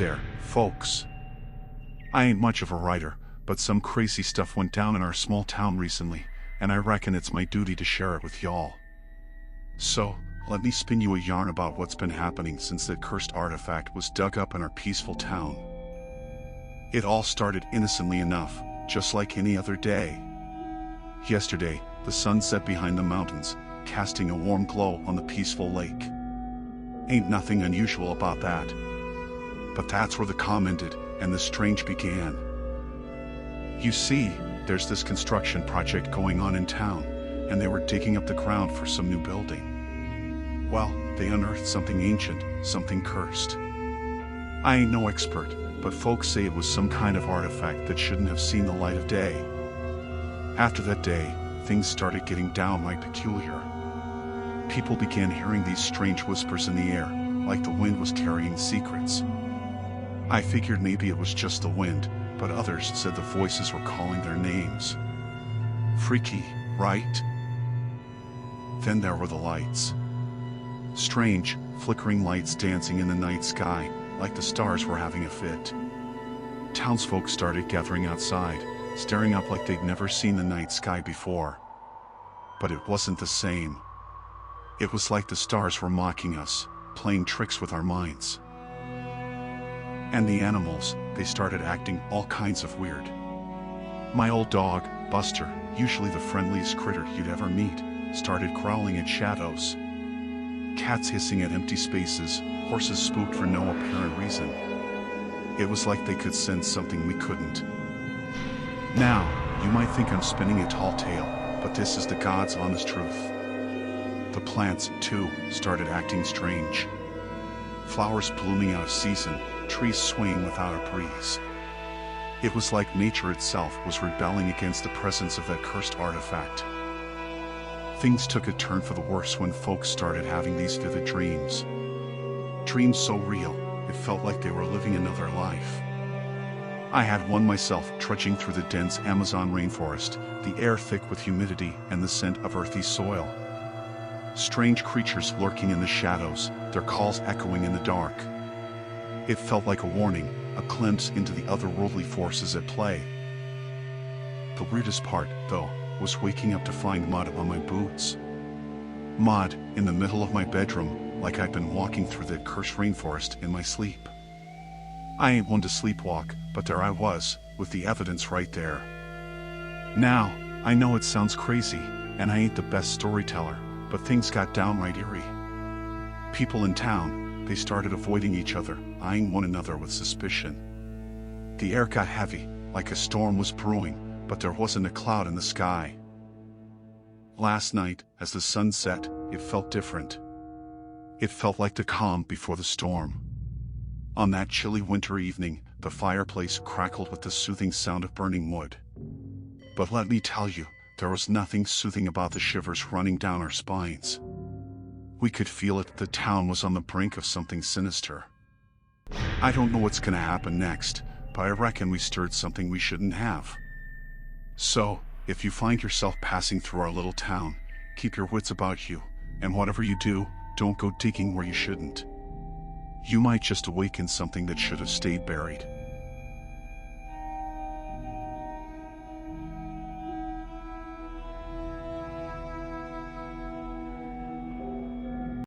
there, folks. I ain't much of a writer, but some crazy stuff went down in our small town recently, and I reckon it's my duty to share it with y'all. So, let me spin you a yarn about what's been happening since that cursed artifact was dug up in our peaceful town. It all started innocently enough, just like any other day. Yesterday, the sun set behind the mountains, casting a warm glow on the peaceful lake. Ain't nothing unusual about that. But that's where the calm ended, and the strange began. You see, there's this construction project going on in town, and they were digging up the ground for some new building. Well, they unearthed something ancient, something cursed. I ain't no expert, but folks say it was some kind of artifact that shouldn't have seen the light of day. After that day, things started getting downright peculiar. People began hearing these strange whispers in the air, like the wind was carrying secrets. I figured maybe it was just the wind, but others said the voices were calling their names. Freaky, right? Then there were the lights. Strange, flickering lights dancing in the night sky, like the stars were having a fit. Townsfolk started gathering outside, staring up like they'd never seen the night sky before. But it wasn't the same. It was like the stars were mocking us, playing tricks with our minds. And the animals, they started acting all kinds of weird. My old dog, Buster, usually the friendliest critter you'd ever meet, started growling at shadows. Cats hissing at empty spaces, horses spooked for no apparent reason. It was like they could sense something we couldn't. Now, you might think I'm spinning a tall tale, but this is the God's honest truth. The plants, too, started acting strange. Flowers blooming out of season, trees swaying without a breeze. It was like nature itself was rebelling against the presence of that cursed artifact. Things took a turn for the worse when folks started having these vivid dreams. Dreams so real, it felt like they were living another life. I had one myself trudging through the dense Amazon rainforest, the air thick with humidity and the scent of earthy soil. Strange creatures lurking in the shadows, their calls echoing in the dark. It felt like a warning, a glimpse into the otherworldly forces at play. The weirdest part, though, was waking up to find mud on my boots. Mud in the middle of my bedroom, like I'd been walking through that cursed rainforest in my sleep. I ain't one to sleepwalk, but there I was, with the evidence right there. Now, I know it sounds crazy, and I ain't the best storyteller, but things got downright eerie. People in town, they started avoiding each other, eyeing one another with suspicion. The air got heavy, like a storm was brewing, but there wasn't a cloud in the sky. Last night, as the sun set, it felt different. It felt like the calm before the storm. On that chilly winter evening, the fireplace crackled with the soothing sound of burning wood. But let me tell you, there was nothing soothing about the shivers running down our spines. We could feel it, the town was on the brink of something sinister. I don't know what's gonna happen next, but I reckon we stirred something we shouldn't have. So, if you find yourself passing through our little town, keep your wits about you, and whatever you do, don't go digging where you shouldn't. You might just awaken something that should have stayed buried.